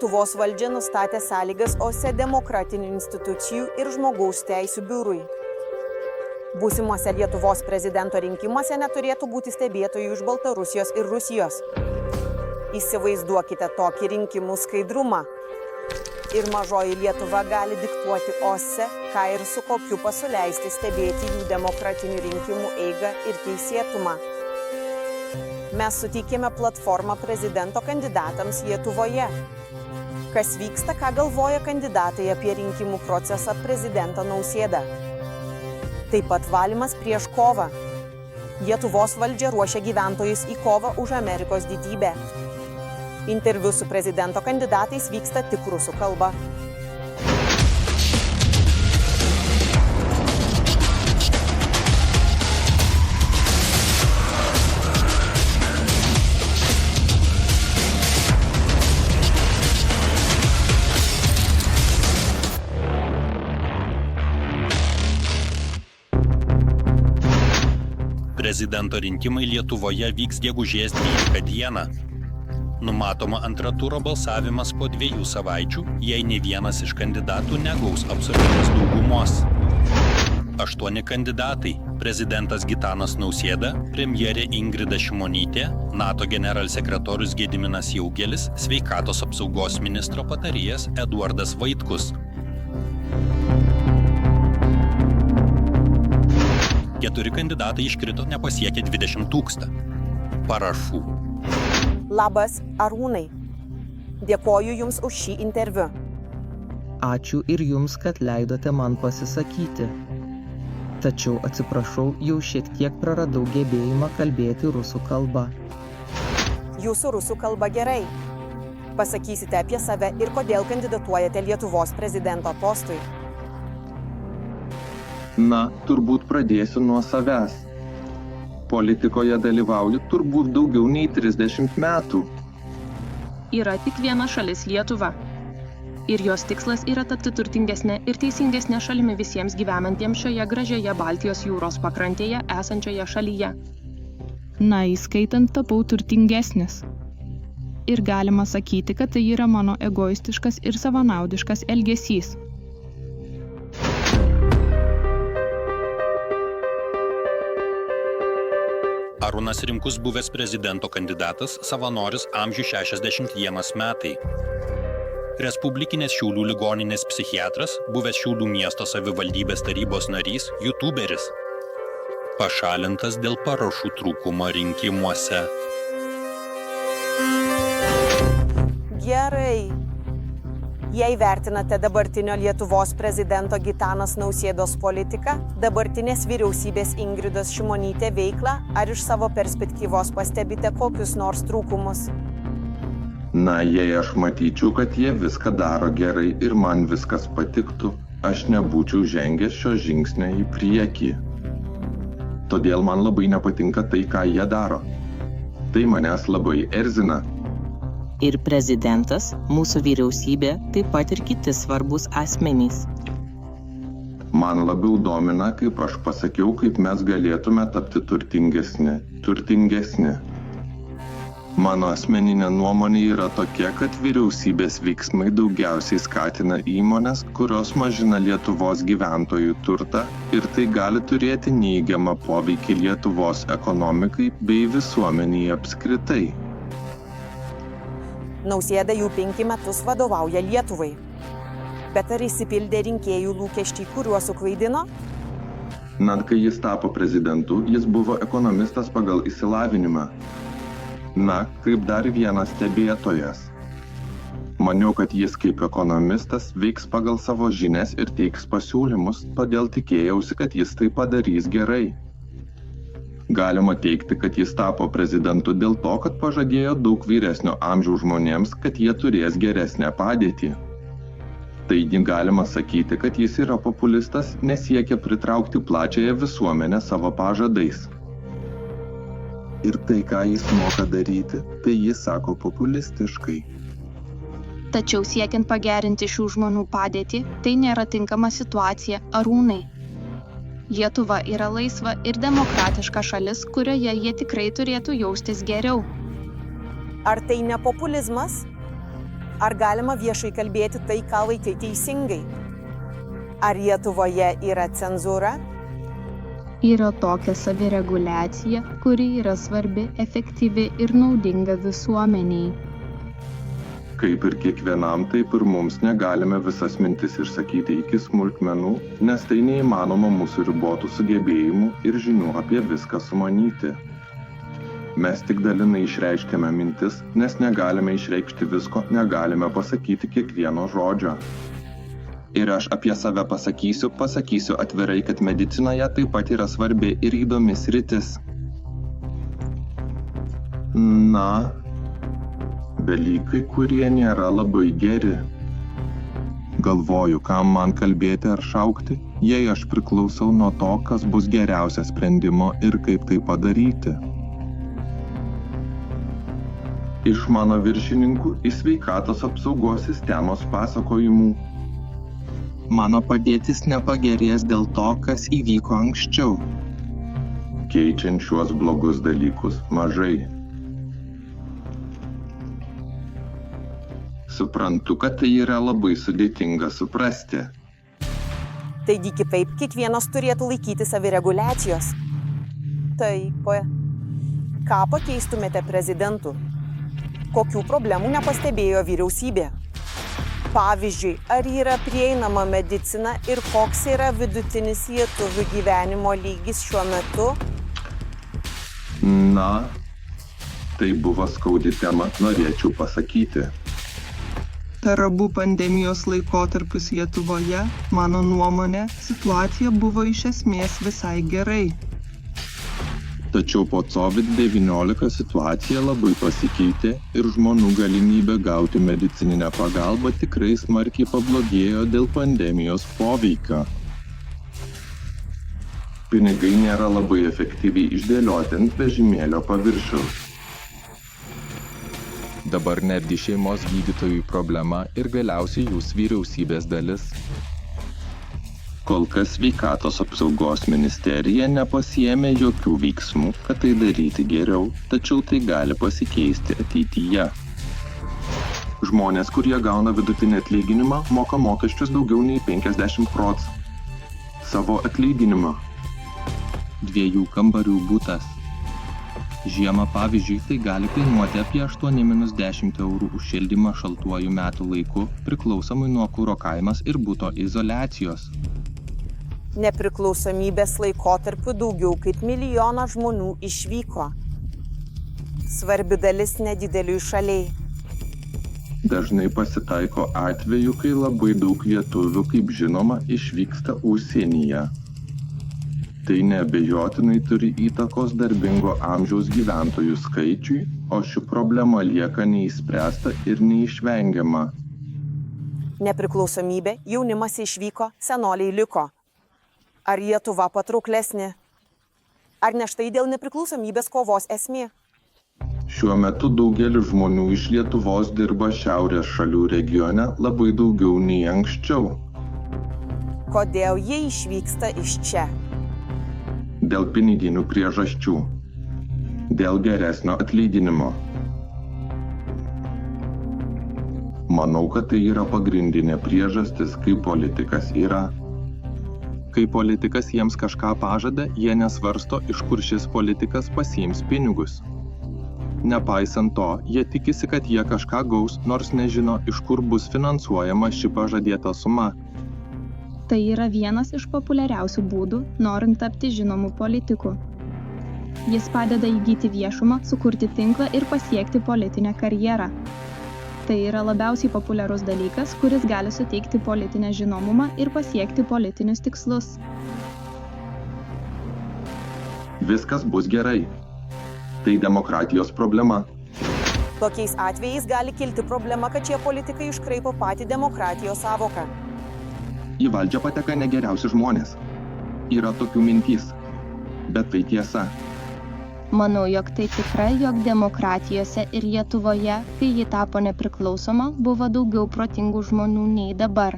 Lietuvos valdžia nustatė sąlygas OSCE demokratinių institucijų ir žmogaus teisių biurui. Būsimuose Lietuvos prezidento rinkimuose neturėtų būti stebėtojų iš Baltarusijos ir Rusijos. Įsivaizduokite tokį rinkimų skaidrumą. Ir mažoji Lietuva gali diktuoti OSCE, ką ir su kokiu pasu leisti stebėti jų demokratinių rinkimų eigą ir teisėtumą. Mes suteikėme platformą prezidento kandidatams Lietuvoje. Kas vyksta, ką galvoja kandidatai apie rinkimų procesą prezidentą Nausėdą. Taip pat valymas prieš kovą. Lietuvos valdžia ruošia gyventojus į kovą už Amerikos didybę. Interviu su prezidento kandidatais vyksta tik rusų kalba. Prezidento rinkimai Lietuvoje vyks gegužės 12 dieną. Numatoma antrą turo balsavimas po 2 savaičių, jei nei vienas iš kandidatų negaus absoliučios daugumos. 8 kandidatai – prezidentas Gitanas Nausėda, premjerė Ingrida Šimonytė, NATO generalsekretorius Gediminas Jaugelis, sveikatos apsaugos ministro patarėjas Eduardas Vaitkus. 4 kandidatai iškrito nepasiekę 20 000 parašų. Labas, Arūnai. Dėkoju Jums už šį interviu. Ačiū ir Jums, kad leidote man pasisakyti. Tačiau atsiprašau, jau šiek tiek praradau gebėjimą kalbėti rusų kalba. Jūsų rusų kalba gerai. Pasakysite apie save ir kodėl kandidatuojate Lietuvos prezidento postui. Na, turbūt pradėsiu nuo savęs. Politikoje dalyvauju turbūt daugiau nei 30 metų. Yra tik viena šalis Lietuva. Ir jos tikslas yra tapti turtingesnė ir teisingesnė šalimi visiems gyvenantiems šioje gražioje Baltijos jūros pakrantėje esančioje šalyje. Na, įskaitant tapau turtingesnis. Ir galima sakyti, kad tai yra mano egoistiškas ir savanaudiškas elgesys. Arūnas Rimkus buvęs prezidento kandidatas, savanoris, amžių 61 metai. Respublikinės Šiaulių ligoninės psichiatras, buvęs Šiaulių miesto savivaldybės tarybos narys, youtuberis. Pašalintas dėl parašų trūkumo rinkimuose. Gerai. Jei vertinate dabartinio Lietuvos prezidento Gitanos Nausėdos politiką, dabartinės vyriausybės Ingridos Šimonytė veiklą, ar iš savo perspektyvos pastebite kokius nors trūkumus? Na, jei aš matyčiau, kad jie viską daro gerai ir man viskas patiktų, aš nebūčiau žengęs šio žingsnio į priekį. Todėl man labai nepatinka tai, ką jie daro. Tai manęs labai erzina. Ir prezidentas, mūsų vyriausybė, taip pat ir kiti svarbus asmenys. Man labiau domina, kaip aš pasakiau, kaip mes galėtume tapti turtingesni. Mano asmeninė nuomonė yra tokia, kad vyriausybės veiksmai daugiausiai skatina įmonės, kurios mažina Lietuvos gyventojų turtą ir tai gali turėti neigiamą poveikį Lietuvos ekonomikai bei visuomeniai apskritai. Nausėda jau 5 metus vadovauja Lietuvai. Bet ar išsipildė rinkėjų lūkesčiai, kuriuos suklaidino? Net kai jis tapo prezidentu, jis buvo ekonomistas pagal išsilavinimą. Na, kaip dar vienas stebėtojas. Maniau, kad jis kaip ekonomistas veiks pagal savo žinias ir teiks pasiūlymus, todėl tikėjausi, kad jis tai padarys gerai. Galima teigti, kad jis tapo prezidentu dėl to, kad pažadėjo daug vyresnio amžiaus žmonėms, kad jie turės geresnę padėtį. Taigi galima sakyti, kad jis yra populistas, nes siekia pritraukti plačiąją visuomenę savo pažadais. Ir tai, ką jis moka daryti, tai jis sako populistiškai. Tačiau siekiant pagerinti šių žmonių padėtį, tai nėra tinkama situacija, Arūnai. Lietuva yra laisva ir demokratiška šalis, kurioje jie tikrai turėtų jaustis geriau. Ar tai ne populizmas? Ar galima viešai kalbėti tai, ką laikai teisingai? Ar Lietuvoje yra cenzūra? Yra tokia savireguliacija, kuri yra svarbi, efektyvi ir naudinga visuomeniai. Kaip ir kiekvienam, taip ir mums negalime visas mintis išsakyti iki smulkmenų, nes tai neįmanoma mūsų ribotų sugebėjimų ir žinių apie viską sumanyti. Mes tik dalinai išreiškėme mintis, nes negalime išreikšti visko, negalime pasakyti kiekvieno žodžio. Ir aš apie save pasakysiu atvirai, kad medicinoje taip pat yra svarbi ir įdomi sritis. Na, dalykai, kurie nėra labai geri. Galvoju, kam man kalbėti ar šaukti, jei aš priklausau nuo to, kas bus geriausia sprendimo ir kaip tai padaryti. Iš mano viršininkų į sveikatos apsaugos sistemos pasakojimų. Mano padėtis nepagerės dėl to, kas įvyko anksčiau. Keičiant šiuos blogus dalykus mažai. Suprantu, kad tai yra labai sudėtinga suprasti. Taigi kitaip kiekvienas turėtų laikyti savireguliacijos. Taip. Ką pakeistumėte prezidentu? Kokių problemų nepastebėjo vyriausybė? Pavyzdžiui, ar yra prieinama medicina ir koks yra vidutinis lietuvių gyvenimo lygis šiuo metu? Na, tai buvo skaudi tema, norėčiau pasakyti. Per abu pandemijos laikotarpius Lietuvoje, mano nuomonė, situacija buvo iš esmės visai gerai. Tačiau po COVID-19 situacija labai pasikeitė ir žmonių galimybė gauti medicininę pagalbą tikrai smarkiai pablogėjo dėl pandemijos poveikio. Pinigai nėra labai efektyviai išdėlioti ant vežimėlio paviršiaus. Dabar netgi šeimos gydytojų problema ir galiausiai jūs vyriausybės dalis. Kol kas sveikatos apsaugos ministerija nepasiėmė jokių veiksmų, kad tai daryti geriau, tačiau tai gali pasikeisti ateityje. Žmonės, kurie gauna vidutinį atlyginimą, moka mokesčius daugiau nei 50% savo atlyginimą. 2 kambarių butas. Žiemą, pavyzdžiui, tai gali kainuoti apie 8–10 eurų už šildymą šaltuoju metų laiku, priklausomai nuo kuro kainos ir buto izoliacijos. Nepriklausomybės laikotarpiu daugiau kaip 1 milijoną žmonių išvyko. Svarbi dalis nedidelių šaliai. Dažnai pasitaiko atvejų, kai labai daug lietuvių, kaip žinoma, išvyksta užsienyje. Tai neabejotinai turi įtakos darbingo amžiaus gyventojų skaičiui, o ši problema lieka neįspręsta ir neišvengiama. Nepriklausomybė, jaunimas išvyko, senoliai liko. Ar Lietuva patrauklesnė? Ar ne štai dėl nepriklausomybės kovos esmė? Šiuo metu daugelis žmonių iš Lietuvos dirba šiaurės šalių regione labai daugiau nei anksčiau. Kodėl jie išvyksta iš čia? Dėl piniginių priežasčių. Dėl geresnio atlyginimo. Manau, kad tai yra pagrindinė priežastis, kai politikas yra. Kai politikas jiems kažką pažada, jie nesvarsto, iš kur šis politikas pasiims pinigus. Nepaisant to, jie tikisi, kad jie kažką gaus, nors nežino, iš kur bus finansuojama ši pažadėta suma. Tai yra vienas iš populiariausių būdų, norint tapti žinomų politikų. Jis padeda įgyti viešumą, sukurti tinklą ir pasiekti politinę karjerą. Tai yra labiausiai populiarus dalykas, kuris gali suteikti politinę žinomumą ir pasiekti politinius tikslus. Viskas bus gerai. Tai demokratijos problema. Tokiais atvejais gali kilti problema, kad šie politikai iškraipo patį demokratijos sąvoką. Į valdžią pateka negeriausi žmonės. Yra tokių mintys. Bet tai tiesa. Manau, jog tai tikra, jog demokratijose ir Lietuvoje, kai ji tapo nepriklausoma, buvo daugiau protingų žmonių nei dabar.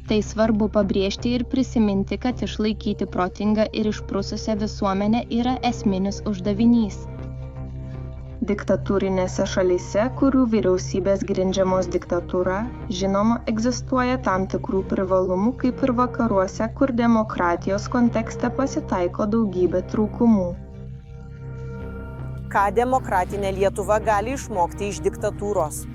Tai svarbu pabrėžti ir prisiminti, kad išlaikyti protingą ir išprususią visuomenę yra esminis uždavinys. Diktatūrinėse šalyse, kurių vyriausybės grindžiamos diktatūra, žinoma, egzistuoja tam tikrų privalumų, kaip ir vakaruose, kur demokratijos kontekste pasitaiko daugybė trūkumų. Ką demokratinė Lietuva gali išmokti iš diktatūros?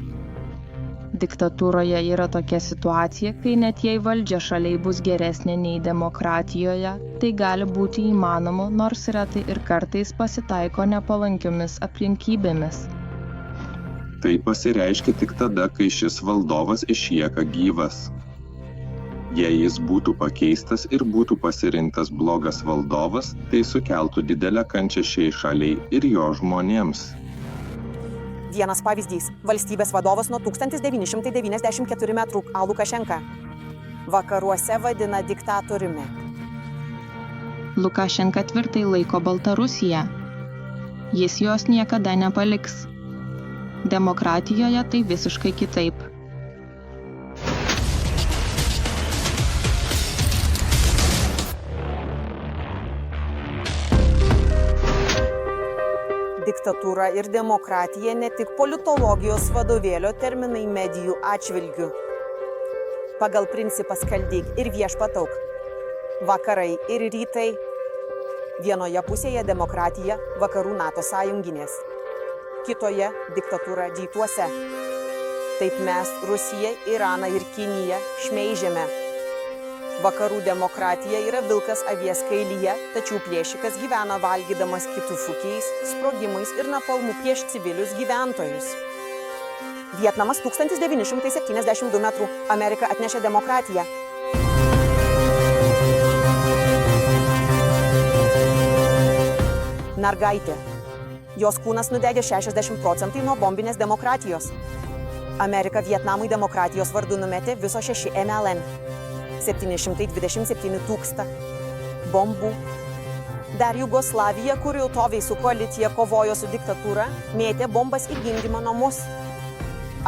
Diktatūroje yra tokia situacija, kai net jei valdžia šaliai bus geresnė nei demokratijoje, tai gali būti įmanoma, nors retai ir kartais pasitaiko nepalankiomis aplinkybėmis. Tai pasireiškia tik tada, kai šis valdovas išlieka gyvas. Jei jis būtų pakeistas ir būtų pasirinktas blogas valdovas, tai sukeltų didelę kančią šiai šaliai ir jo žmonėms. Vienas pavyzdys – valstybės vadovas nuo 1994 metrų Lukašenka. Vakaruose vadina diktatoriumi. Lukašenka tvirtai laiko Baltarusiją. Jis jos niekada nepaliks. Demokratijoje tai visiškai kitaip. Diktatūra ir demokratija ne tik politologijos vadovėlio terminai medijų atžvilgiu. Pagal principą skaldyk ir viešpatauk. Vakarai ir rytai. Vienoje pusėje demokratija, vakarų NATO sąjunginės. Kitoje diktatūra rytuose. Taip mes Rusiją, Iraną ir Kiniją šmeižiame. Vakarų demokratija yra vilkas avies kailyje, tačiau plėšikas gyvena valgydamas kitų šūkiais, sprogimais ir napalmu prieš civilius gyventojus. Vietnamas 1972 metrų. Amerika atnešė demokratiją. Mergaitė. Jos kūnas nudegė 60% nuo bombinės demokratijos. Amerika Vietnamui demokratijos vardu numetė viso 6 MLN. 727 000 bombų. Dar Jugoslavija, kuri autoviai su koalicija kovojo su diktatūra, mėtė bombas į gimdymo namus.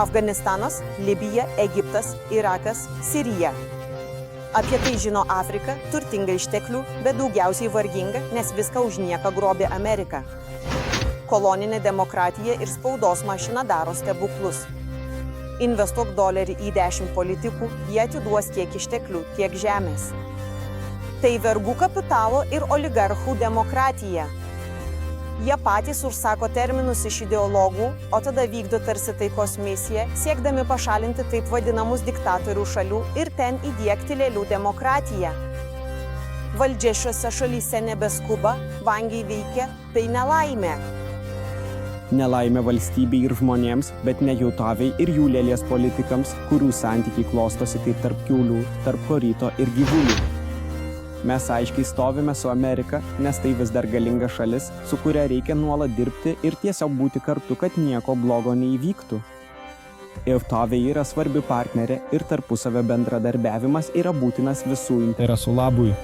Afganistanas, Libija, Egiptas, Irakas, Sirija. Apie tai žino Afrika, turtinga išteklių, bet daugiausiai varginga, nes viską už nieką grobė Amerika. Koloninė demokratija ir spaudos mašina daro stebuklus. Investuok $1 į 10 politikų, jie atiduos tiek išteklių, tiek žemės. Tai vergų kapitalo ir oligarchų demokratija. Jie patys užsako terminus iš ideologų, o tada vykdo tarsi taikos misiją, siekdami pašalinti taip vadinamus diktatorių šalių ir ten įdiegti lėlių demokratiją. Valdžia šiose šalyse nebeskuba, vangiai veikia, tai nelaimė. Nelaimė valstybei ir žmonėms, bet ne jų taviai ir jų lėlės politikams, kurių santykiai klostosi kaip tarp kiaulių, tarp koryto ir gyvulių. Mes aiškiai stovime su Amerika, nes tai vis dar galinga šalis, su kuria reikia nuolat dirbti ir tiesiog būti kartu, kad nieko blogo neįvyktų. Ir taviai yra svarbi partnerė ir tarpusavio bendradarbiavimas yra būtinas visų interesų labui.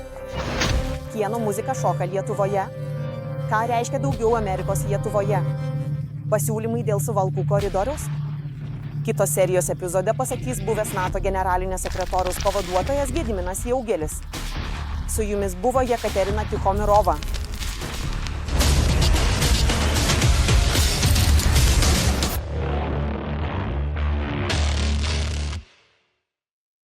Kieno muzika šoka Lietuvoje? Ką reiškia daugiau Amerikos Lietuvoje? Pasiūlymai dėl Suvalkų koridoriaus? Kitos serijos epizode pasakys buvęs NATO generalinio sekretoriaus pavaduotojas Gediminas Jaugelis. Su jumis buvo Jekaterina Tichomirova.